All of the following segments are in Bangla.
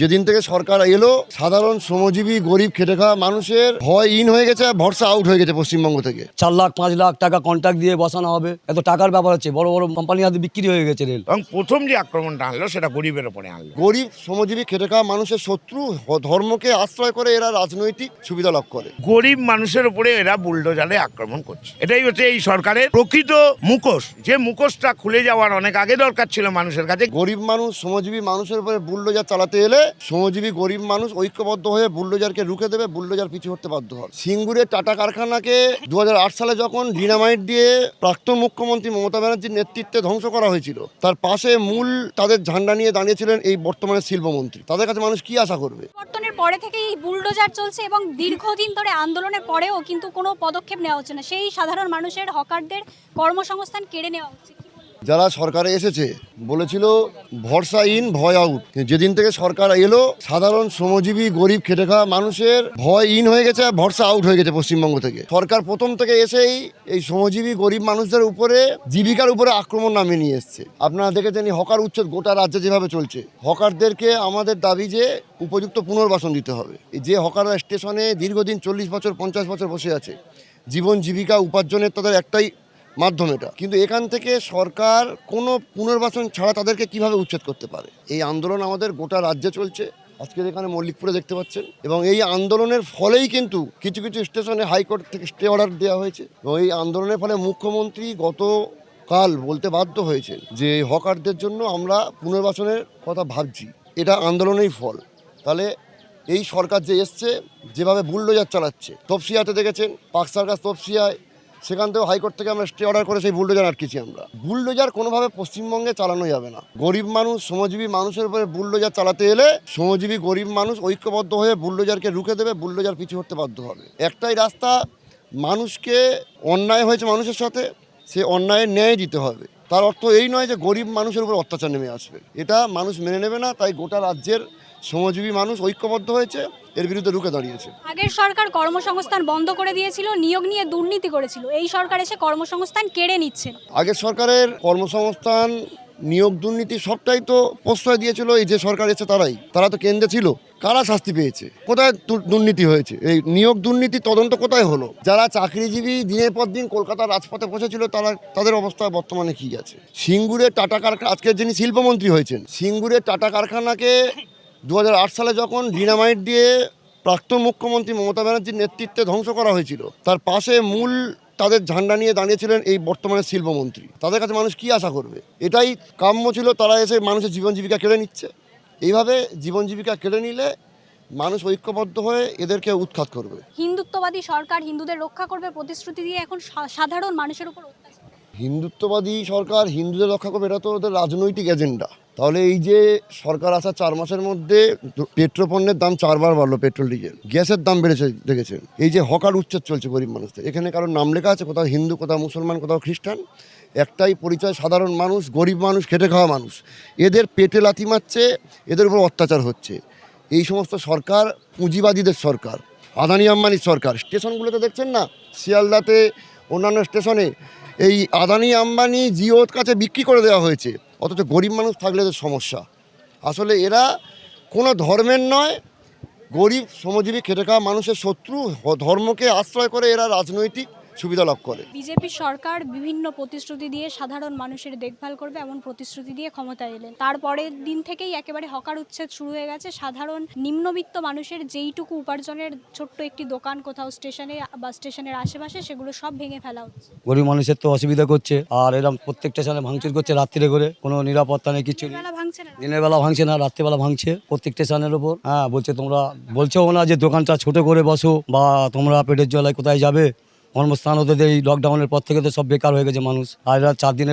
যেদিন থেকে সরকার এলো সাধারণ শ্রমজীবী গরিব খেটে খাওয়া মানুষের ভয় ইন হয়ে গেছে, ভরসা আউট হয়ে গেছে পশ্চিমবঙ্গ থেকে। 4 লাখ 5 লাখ টাকা কন্ট্রাক্ট দিয়ে বসানো হবে, এত টাকার ব্যাপার হচ্ছে। বড় বড় কোম্পানি হাতে বিক্রি হয়ে গেছে রেল। এবং প্রথম যে আক্রমণটা আনলো সেটা গরিবের ওপরে আনলো। গরিব শ্রমজীবী খেটে খাওয়া মানুষের শত্রু, ধর্মকে আশ্রয় করে এরা রাজনৈতিক সুবিধা লাভ করে। গরিব মানুষের উপরে এরা বুলডোজারে আক্রমণ করছে। এটাই হচ্ছে এই সরকারের প্রকৃত মুখোশ, যে মুখোশটা খুলে যাওয়ার অনেক আগে দরকার ছিল মানুষের কাছে। গরিব মানুষ শ্রমজীবী মানুষের উপরে বুলডোজার চালাতে এলে শ্রমজীবী গরিব মানুষ ঐক্যবদ্ধ হয়ে বুলডোজারকে রুখে দেবে, বুলডোজার পিছু হতে বাধ্য হবে। সিঙ্গুরের টাটা কারখানাকে 2008 সালে যখন ডিনামাইট দিয়ে প্রাক্তন মুখ্যমন্ত্রী মমতা ব্যানার্জির নেতৃত্বে ধ্বংস করা হয়েছিল, তার পাশে মূল তাদের ঝান্ডা নিয়ে দাঁড়িয়েছিলেন এই বর্তমানে শিল্পমন্ত্রী। তাদের কাছে মানুষ কি আশা করবে? পরিবর্তনের পরে থেকে এই বুলডোজার চলছে এবং দীর্ঘদিন ধরে আন্দোলনের পরেও কিন্তু কোনো পদক্ষেপ নেওয়া হচ্ছে না। সেই সাধারণ মানুষের, হকারদের কর্মসংস্থান কেড়ে নেওয়া হচ্ছে। যারা সরকারে এসেছে বলেছিল ভরসা ইন ভয় আউট, যেদিন থেকে সরকার এলো সাধারণ শ্রমজীবী গরিব খেটে খাওয়া মানুষের ভয় ইন হয়ে গেছে, ভরসা আউট হয়ে গেছে পশ্চিমবঙ্গ থেকে। সরকার প্রথম থেকে এসেই এই শ্রমজীবী গরিব মানুষদের উপরে, জীবিকার উপরে আক্রমণ নামিয়ে নিয়ে এসছে। আপনারা দেখেছেন এই হকার উচ্ছেদ গোটা রাজ্যে যেভাবে চলছে। হকারদেরকে আমাদের দাবি যে উপযুক্ত পুনর্বাসন দিতে হবে। যে হকাররা স্টেশনে দীর্ঘদিন 40 বছর 50 বছর বসে আছে, জীবন জীবিকা উপার্জনের তাদের একটাই মাধ্যম এটা, কিন্তু এখান থেকে সরকার কোনো পুনর্বাসন ছাড়া তাদেরকে কিভাবে উচ্ছেদ করতে পারে? এই আন্দোলন আমাদের গোটা রাজ্যে চলছে। আজকে এখানে মল্লিকপুরে দেখতে পাচ্ছেন, এবং এই আন্দোলনের ফলেই কিন্তু কিছু কিছু স্টেশনে হাইকোর্ট থেকে স্টে অর্ডার দেওয়া হয়েছে। এবং এই আন্দোলনের ফলে মুখ্যমন্ত্রী গতকাল বলতে বাধ্য হয়েছে যে হকারদের জন্য আমরা পুনর্বাসনের কথা ভাবছি। এটা আন্দোলনেরই ফল। তাহলে এই সরকার যে এসছে, যেভাবে বুলডোজার চালাচ্ছে, তপসিয়াতে দেখেছেন, পার্ক সার্কাস তপসিয়ায়, সেখান থেকেও হাইকোর্ট থেকে আমরা স্টে অর্ডার করে সেই বুলডোজার আটকেছি আমরা। বুলডোজার কোনোভাবে পশ্চিমবঙ্গে চালানো যাবে না। গরিব মানুষ শ্রমজীবী মানুষের উপরে বুলডোজার চালাতে এলে শ্রমজীবী গরিব মানুষ ঐক্যবদ্ধ হয়ে বুলডোজারকে রুখে দেবে, বুলডোজার পিছু হতে বাধ্য হবে। একটাই রাস্তা, মানুষকে, অন্যায় হয়েছে মানুষের সাথে, সে অন্যায়ের ন্যায় দিতে হবে। তার অর্থ এই নয় যে গরিব মানুষের উপর অত্যাচার নেমে আসবে, এটা মানুষ মেনে নেবে না। তাই গোটা রাজ্যের শ্রমজীবী মানুষ ঐক্যবদ্ধ হয়েছে, এর বিরুদ্ধে রুখে দাঁড়িয়েছে। আগের সরকার কর্মসংস্থান বন্ধ করে দিয়েছিল, নিয়োগ নিয়ে দুর্নীতি করেছিল। এই সরকার এসে কর্মসংস্থান কেড়ে নিচ্ছে। আগের সরকারের কর্মসংস্থান, নিয়োগ, দুর্নীতি সবটাই তো প্রশ্রয় দিয়েছিল এই যে সরকার এসে তারা তো কেন্দ্রে ছিল। কারা শাস্তি পেয়েছে? কোথায় দুর্নীতি হয়েছে? এই নিয়োগ দুর্নীতি তদন্ত কোথায় হলো? যারা চাকরিজীবী দিনের পর দিন কলকাতার রাজপথে বসেছিল, তাদের অবস্থা বর্তমানে কি আছে? সিঙ্গুরের টাটা কারখানা, আজকের যিনি শিল্পমন্ত্রী হয়েছেন, সিঙ্গুরের টাটা কারখানাকে 2008 সালে যখন ডিনামাইট দিয়ে প্রাক্তন মুখ্যমন্ত্রী মমতা ব্যানার্জির নেতৃত্বে ধ্বংস করা হয়েছিল, তার পাশে মূল তাদের ঝান্ডা নিয়ে দাঁড়িয়েছিলেন এই বর্তমানে শিল্পমন্ত্রী। তাদের কাছে মানুষ কি আশা করবে? এটাই কাম্য ছিল। তারা এসে মানুষের জীবন জীবিকা কেড়ে নিচ্ছে। এইভাবে জীবন জীবিকা কেড়ে নিলে মানুষ ঐক্যবদ্ধ হয়ে এদেরকে উৎখাত করবে। হিন্দুত্ববাদী সরকার হিন্দুদের রক্ষা করবে প্রতিশ্রুতি দিয়ে এখন সাধারণ মানুষের উপর অত্যাচার। হিন্দুত্ববাদী সরকার হিন্দুদের রক্ষা করবে, এটা তো ওদের রাজনৈতিক এজেন্ডা। তাহলে এই যে সরকার আসার 4 মাসের মধ্যে পেট্রোপণ্যের দাম 4 বার বাড়লো, পেট্রোল ডিজেল, গ্যাসের দাম বেড়েছে দেখেছেন। এই যে হকার উচ্ছেদ চলছে গরিব মানুষদের, এখানে কারোর নাম লেখা আছে? কোথাও হিন্দু, কোথাও মুসলমান, কোথাও খ্রিস্টান। একটাই পরিচয়, সাধারণ মানুষ, গরিব মানুষ, খেটে খাওয়া মানুষ। এদের পেটে লাথি মারছে, এদের উপর অত্যাচার হচ্ছে। এই সমস্ত সরকার পুঁজিবাদীদের সরকার, আদানি আম্বানির সরকার। স্টেশনগুলোতে দেখছেন না, শিয়ালদাতে, অন্যান্য স্টেশনে এই আদানি আম্বানি জিওর কাছে বিক্রি করে দেওয়া হয়েছে, অথচ গরিব মানুষ থাকলে এদের সমস্যা। আসলে এরা কোনো ধর্মের নয়, গরিব শ্রমজীবী খেটে খাওয়া মানুষের শত্রু, ধর্মকে আশ্রয় করে এরা রাজনৈতিক সুবিধা লাভ করে। বিজেপি সরকার বিভিন্ন প্রতিশ্রুতি দিয়ে সাধারণ মানুষের দেখভাল করবে এমন প্রতিশ্রুতি দিয়ে ক্ষমতায় এলেন। তারপরের দিন থেকেই একেবারে হকার উচ্ছেদ শুরু হয়ে গেছে। সাধারণ নিম্নবিত্ত মানুষের যেইটুকু উপার্জনের ছোট্ট একটি দোকান কোথাও স্টেশনে বা স্টেশনের আশেপাশে, সেগুলো সব ভেঙে ফেলা হচ্ছে। গরিব মানুষের তো অসুবিধা করছে, আর এরকম প্রত্যেকটা স্টেশনে ভাঙচুর করছে রাত্রিরে করে, কোনো নিরাপত্তা নেই, কিছু নেই। ভাঙছে না, দিনের বেলা ভাঙছে না, রাত্রিবেলা ভাঙছে প্রত্যেক স্টেশনের ওপর। হ্যাঁ, বলছে তোমরা বলছো না যে দোকানটা ছোট করে বসো, বা তোমরা পেটের জ্বালায় কোথায় যাবে। কর্মস্থান ওদের এই লকডাউনের পর থেকে তো সব বেকার হয়ে গেছে মানুষ। আর এরা 4 দিনে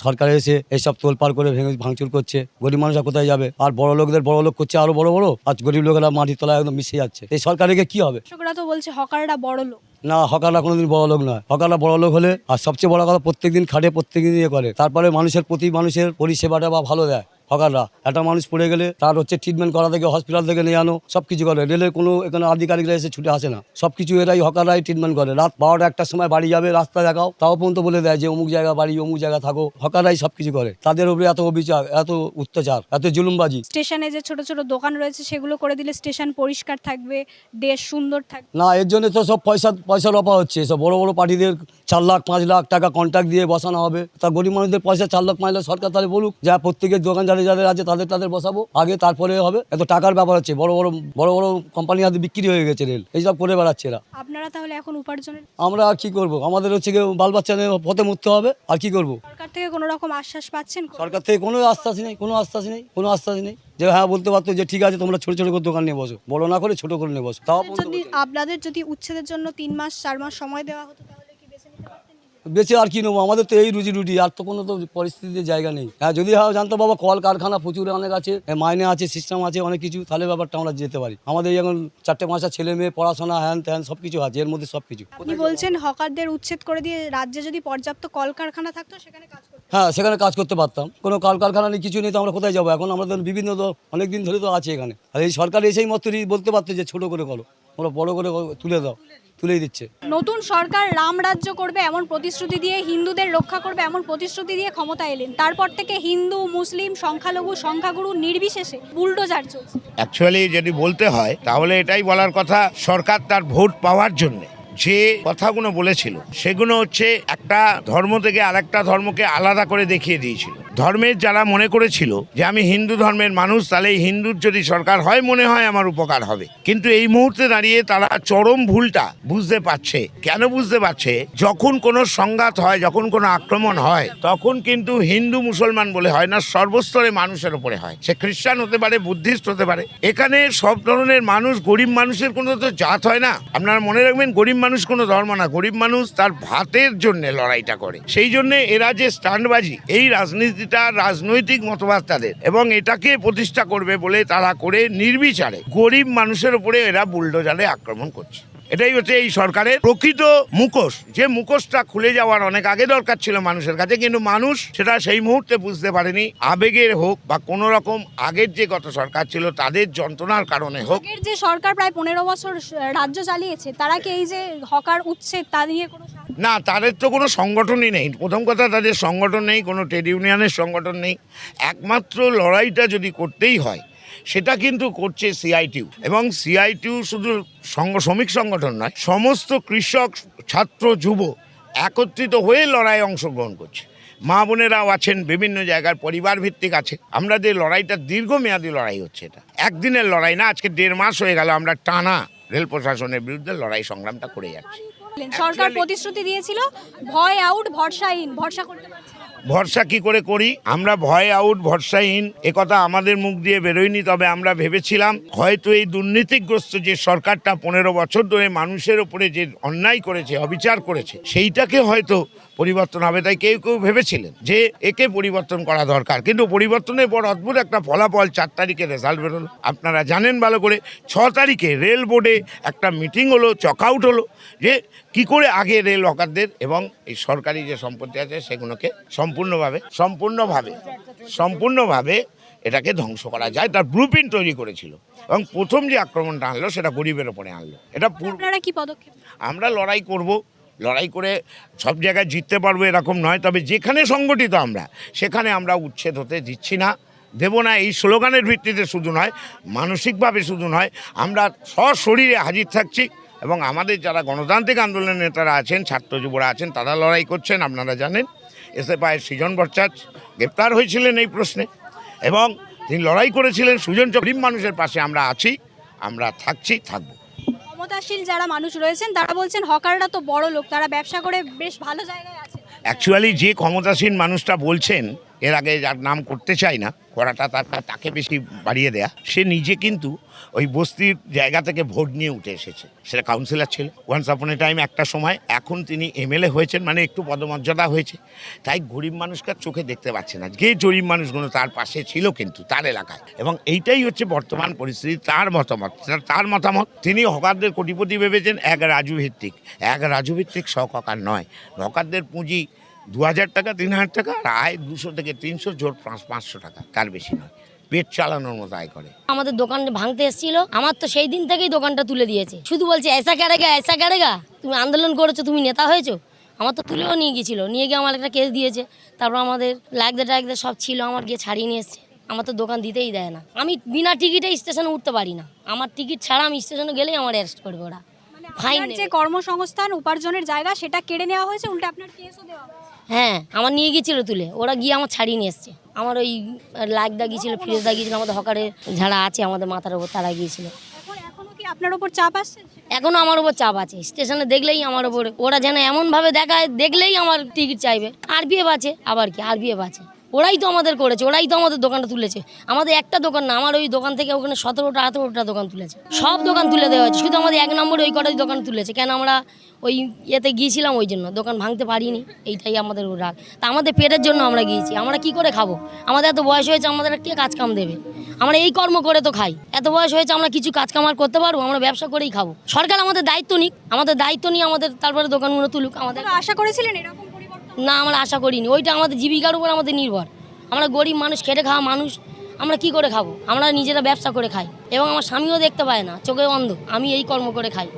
সরকার এসে এইসব তোলপাড় করে ভাঙচুর করছে। গরিব মানুষরা কোথায় যাবে? আর বড় লোকদের বড় লোক করছে আরো বড় বড়, আর গরিব লোকেরা মাটির তলায় একদম মিশে যাচ্ছে। এই সরকারকে কি হবে? কৃষকরা তো বলছে হকাররা বড় লোক। না, হকাররা কোনোদিন বড় লোক নয়। হকাররা বড় লোক হলে, আর সবচেয়ে বড় কথা, প্রত্যেকদিন খাটে, প্রত্যেকদিন ইয়ে করে, তারপরে মানুষের প্রতি মানুষের পরিষেবাটা বা ভালো দেয়। হকাররা। একটা মানুষ পড়ে গেলে তার হচ্ছে ট্রিটমেন্ট করা থেকে হসপিটাল থেকে নিয়ে আনো সব কিছু করে। রেলের কোনো এখানে আধিকারিকরা এসে ছুটে আসে না, সব কিছু এরাই হকাররাই ট্রিটমেন্ট করে। রাত 12টা 1টার সময় বাড়ি যাবে, রাস্তা দেখাও, তাও পর্যন্ত বলে দেয় যে অমুক জায়গা বাড়ি, অমুক জায়গা থাকো। হকাররাই সব কিছু করে। তাদের উপরে এত অবিচার, এত অত্যাচার, এত জুলুমবাজি। স্টেশনে যে ছোট ছোট দোকান রয়েছে সেগুলো করে দিলে স্টেশন পরিষ্কার থাকবে, দেশ সুন্দর থাকবে। না, এর জন্য তো সব পয়সার অভাব হচ্ছে। সব বড় বড় পার্টিদের 4 লাখ 5 লাখ টাকা কন্ট্রাক্ট দিয়ে বসানো হবে। তা গরিব মানুষদের পয়সা 4 লাখ 5 লাখ সরকার তাহলে বলুক, যা প্রত্যেকের দোকান যাদের আছে তাদের বসাবো আগে, তারপরে হবে। এত টাকার ব্যাপার হচ্ছে। বড় বড় কোম্পানি হাতে বিক্রি হয়ে গেছে রেল, এইসব করে বেড়াচ্ছে এরা। আপনারা তাহলে এখন উপার্জনের আমরা আর কি করব? আমাদের হচ্ছে গিয়ে বাল বাচ্চা নিয়ে পথে মরতে হবে, আর কি করব? সরকার থেকে কোনো রকম আশ্বাস পাচ্ছেন? সরকার থেকে কোনো আশ্বাস নেই। যে হ্যাঁ বলতে পারতো যে ঠিক আছে তোমরা ছোট ছোট করে দোকান নিয়ে বসো, বড় না করে ছোট করে নিয়ে বসো, তাও আপনাদের যদি উচ্ছেদের জন্য 3 মাস 4 মাস সময় দেওয়া হতো তাহলে কি বেছে নিতে পারতেন? বেঁচে আর কি নেবো? আমাদের তো এই রুজি আর তো কোনো তো পরিস্থিতির জায়গা নেই। হ্যাঁ, যদি জানতো বাবা কল কারখানা প্রচুর অনেক আছে, মাইনে আছে, সিস্টেম আছে অনেক কিছু, তাহলে ব্যাপারটা আমরা যেতে পারি। আমাদের এখন 4টে 5টা ছেলে মেয়ে, পড়াশোনা, হ্যান ত্যান সব কিছু আছে, এর মধ্যে সব কিছু। আপনি বলছেন হকারদের উচ্ছেদ করে দিয়ে রাজ্যে যদি পর্যাপ্ত কলকারখানা থাকতো সেখানে কাজ করতে। হ্যাঁ, সেখানে কাজ করতে পারতাম। কোনো কারখানা নেই, কিছু নেই, তো আমরা কোথায় যাবো? এখন আমাদের বিভিন্ন তো অনেক দিন ধরে তো আছে এখানে। আর এই সরকার এসেই মাত্র বলতে পারতো যে ছোট করে করো, ওরা বড় করে তুলেই দিচ্ছে। নতুন সরকার রাম রাজ্য করবে এমন প্রতিশ্রুতি দিয়ে, হিন্দুদের রক্ষা করবে এমন প্রতিশ্রুতি দিয়ে ক্ষমতা এলেন। তারপর থেকে হিন্দু মুসলিম সংখ্যালঘু সংখ্যাগুরু নির্বিশেষে বুলডোজার চলছে। অ্যাকচুয়ালি যদি বলতে হয় তাহলে এটাই বলার কথা, সরকার তার ভোট পাওয়ার জন্য যে কথাগুলো বলেছিল সেগুলো হচ্ছে একটা ধর্ম থেকে আরেকটা ধর্মকে আলাদা করে দেখিয়ে দিয়েছিল। ধর্মের যারা মনে করেছিল যে আমি হিন্দু ধর্মের মানুষ, তাহলে এই হিন্দুর যদি সরকার হয় মনে হয় আমার উপকার হবে, কিন্তু এই মুহূর্তে দাঁড়িয়ে তারা চরম ভুলটা বুঝতে পারছে। কেন বুঝতে পারছে? যখন কোনো সংঘাত হয়, যখন কোনো আক্রমণ হয়, তখন কিন্তু হিন্দু মুসলমান বলে হয় না, সর্বস্তরে মানুষের উপরে হয়। সে খ্রিস্টান হতে পারে, বুদ্ধিস্ট হতে পারে। এখানে সব ধরনের মানুষ, গরিব মানুষের কোনো তো জাত হয় না। আপনারা মনে রাখবেন, গরিব মানুষ কোনো ধর্ম না, গরিব মানুষ তার ভাতের জন্য লড়াইটা করে। সেই জন্য এরা যে স্ট্যান্ডবাজি, এই রাজনীতিটা রাজনৈতিক মতবাদ তাদের, এবং এটাকে প্রতিষ্ঠা করবে বলে তারা করে নির্বিচারে গরিব মানুষের উপরে এরা বুলডোজারে আক্রমণ করছে। এটাই হচ্ছে এই সরকারের প্রকৃত মুখোশ, যে মুখোশটা খুলে যাওয়ার অনেক আগে দরকার ছিল মানুষের কাছে, কিন্তু মানুষ সেটা সেই মুহূর্তে বুঝতে পারেনি। আবেগের হোক বা কোনো রকম আগের যে গত সরকার ছিল তাদের যন্ত্রণার কারণে হোক। আগের যে সরকার প্রায় 15 বছর রাজ্য চালিয়েছে, তারা কি এই যে হকার উচ্ছেদ তা নিয়ে কোনো না, তাদের তো কোনো সংগঠনই নেই। প্রথম কথা, তাদের সংগঠন নেই, কোনো ট্রেড ইউনিয়নের সংগঠন নেই। একমাত্র লড়াইটা যদি করতেই হয় সেটা কিন্তু করছে সিআইটিউ, এবং সিআইটিউ শুধু শ্রমিক সংগঠন নয়, সমস্ত কৃষক, ছাত্র, যুব একত্রিত হয়ে লড়াইয়ে অংশগ্রহণ করছে। মা বোনেরাও আছেন, বিভিন্ন জায়গার পরিবার ভিত্তিক আছে। আমরা যে লড়াইটা দীর্ঘমেয়াদী লড়াই হচ্ছে, এটা একদিনের লড়াই না। আজকে 1.5 মাস হয়ে গেল আমরা টানা রেল প্রশাসনের বিরুদ্ধে লড়াই সংগ্রামটা করে যাচ্ছি। সরকার প্রতিশ্রুতি দিয়েছিল ভয় আউট ভরসা ইন, ভরসা করতে পারছে না। ভরসা কি করে করি আমরা? ভয় আউট ভরসাহীন একথা আমাদের মুখ দিয়ে বেরোয়নি। তবে আমরা ভেবেছিলাম হয়তো এই দুর্নীতিগ্রস্ত যে সরকারটা 15 বছর ধরে মানুষের উপরে যে অন্যায় করেছে, অবিচার করেছে, সেইটাকে হয়তো পরিবর্তন হবে। তাই কেউ কেউ ভেবেছিলেন যে একে পরিবর্তন করা দরকার, কিন্তু পরিবর্তনের পর অদ্ভুত একটা ফলাফল। 4 তারিখে রেজাল্ট বেরোলো, আপনারা জানেন ভালো করে। 6 তারিখে রেল বোর্ডে একটা মিটিং হলো, চকআউট হলো, যে কি করে আগে রেল হকারদের এবং এই সরকারি যে সম্পত্তি আছে সেগুলোকে সম্পূর্ণভাবে এটাকে ধ্বংস করা যায়, তার ব্লুপ্রিন্ট তৈরি করেছিল। এবং প্রথম যে আক্রমণটা আনলো সেটা গরিবের ওপরে আনলো। এটা আপনারা কি পদক্ষেপ? আমরা লড়াই করব, লড়াই করে সব জায়গায় জিততে পারবো এরকম নয়, তবে যেখানে সংগঠিত আমরা সেখানে আমরা উচ্ছেদ হতে দিচ্ছি না, দেব না। এই স্লোগানের ভিত্তিতে শুধু নয়, মানসিকভাবে শুধু নয়, আমরা সশরীরে হাজির থাকছি। এবং আমাদের যারা গণতান্ত্রিক আন্দোলনের নেতারা আছেন, ছাত্র যুবরা আছেন, তারা লড়াই করছেন। আপনারা জানেন এসএফআইয়ের সৃজন ভট্টাচার্য গ্রেপ্তার হয়েছিলেন এই প্রশ্নে, এবং তিনি লড়াই করেছিলেন। সুজন গরিব মানুষের পাশে আমরা আছি, আমরা থাকবো। ক্ষমতাশীল যারা মানুষ রয়েছেন তারা বলছেন হকাররা তো বড় লোক, তারা ব্যবসা করে বেশ ভালো জায়গায় আছে। অ্যাকচুয়ালি যে ক্ষমতাসীন মানুষটা বলছেন, এর আগে যার নাম করতে চাই না, করাটা তাকে বেশি বাড়িয়ে দেয়া, সে নিজে কিন্তু ওই বস্তির জায়গা থেকে ভোট নিয়ে উঠে এসেছে। সেটা কাউন্সিলর ছিল ওয়ান্স আপন এ টাইম একটা সময়, এখন তিনি এমএলএ হয়েছেন, মানে একটু পদমর্যাদা হয়েছে। তাই গরিব মানুষকে চোখে দেখতে পাচ্ছে না। যে গরিব মানুষগুলো তার পাশে ছিল কিন্তু তার এলাকায়, এবং এইটাই হচ্ছে বর্তমান পরিস্থিতি। তার মতামত তিনি হকারদের কোটিপতি ভেবেছেন। এক রাজু ভিত্তিক সহকার নয়। হকারদের পুঁজি 2,000 টাকা 3,000 টাকা, আর আয় 200 থেকে 300, জোর 500 টাকা, তার বেশি নয়। পেট চালানোর মতো আয় করে। আমাদের দোকান ভাঙতে এসেছিল, আমার তো সেই দিন থেকেই দোকানটা তুলে দিয়েছে। শুধু বলছে এসা কেড়েগা, তুমি আন্দোলন করেছো, তুমি নেতা হয়েছো। আমার তো তুলেও নিয়ে গিয়েছিল, নিয়ে গিয়ে আমার একটা কেস দিয়েছে। তারপর আমাদের লাগদে সব ছিল, আমার গিয়ে ছাড়িয়ে নিয়ে এসছে। আমার তো দোকান দিতেই দেয় না। আমি বিনা টিকিটে স্টেশনে উঠতে পারি না। আমার টিকিট ছাড়া আমি স্টেশনে গেলেই আমার অ্যারেস্ট করবে ওরা। ফাইন আপনার যে কর্মসংস্থান উপার্জনের জায়গা সেটা কেড়ে নেওয়া হয়েছে, উল্টে আপনার কেসও দেওয়া হয়েছে। হ্যাঁ, আমার নিয়ে গিয়েছিল তুলে, ওরা গিয়ে আমার ছাড়িয়ে নিয়ে এসছে। আমার ওই লাগদা গিয়েছিল, ফিরোজদা গিয়েছিল, আমাদের হকারে যারা আছে আমাদের মাথার উপর তারা গিয়েছিল। এখনো কি আপনার উপর চাপ আসছে? এখনো আমার উপর চাপ আছে। স্টেশনে দেখলেই আমার উপর ওরা যেন এমনভাবে দেখায়, দেখলেই আমার টিকিট চাইবে। আরপিএফ আছে, আবার কি আরপিএফ আছে। ওরাই তো আমাদের করেছে, ওরাই তো আমাদের দোকানটা তুলেছে। আমাদের একটা দোকান না, আমার ওই দোকান থেকে ওখানে 17টা 18টা দোকান তুলেছে। সব দোকান তুলে দেওয়া হয়েছে, শুধু আমাদের 1 নম্বরে ওই কটাই দোকান তুলেছে। কেন আমরা ওই ইয়েতে গিয়েছিলাম, ওই জন্য দোকান ভাঙতে পারিনি, এইটাই আমাদের রাগ। তা আমাদের পেটের জন্য আমরা গিয়েছি, আমরা কি করে খাবো? আমাদের এত বয়স হয়েছে, আমাদের কে কাজ কাম দেবে? আমরা এই কর্ম করে তো খাই। এত বয়স হয়েছে, আমরা কিছু কাজ কাম আর করতে পারবো? আমরা ব্যবসা করেই খাবো। সরকার আমাদের দায়িত্ব নিক, আমাদের দায়িত্ব নিয়ে আমাদের তারপরে দোকানগুলো তুলুক। আমাদের আপনারা আশা করেছিলেন এরকম পরিবর্তন? না, আমরা আশা করিনি। ওইটা আমাদের জীবিকার উপর আমাদের নির্ভর। আমরা গরিব মানুষ, খেটে খাওয়া মানুষ, আমরা কি করে খাবো? আমরা নিজেরা ব্যবসা করে খাই, এবং আমার স্বামীও দেখতে পায় না, চোখে অন্ধ। আমি এই কর্ম করে খাই।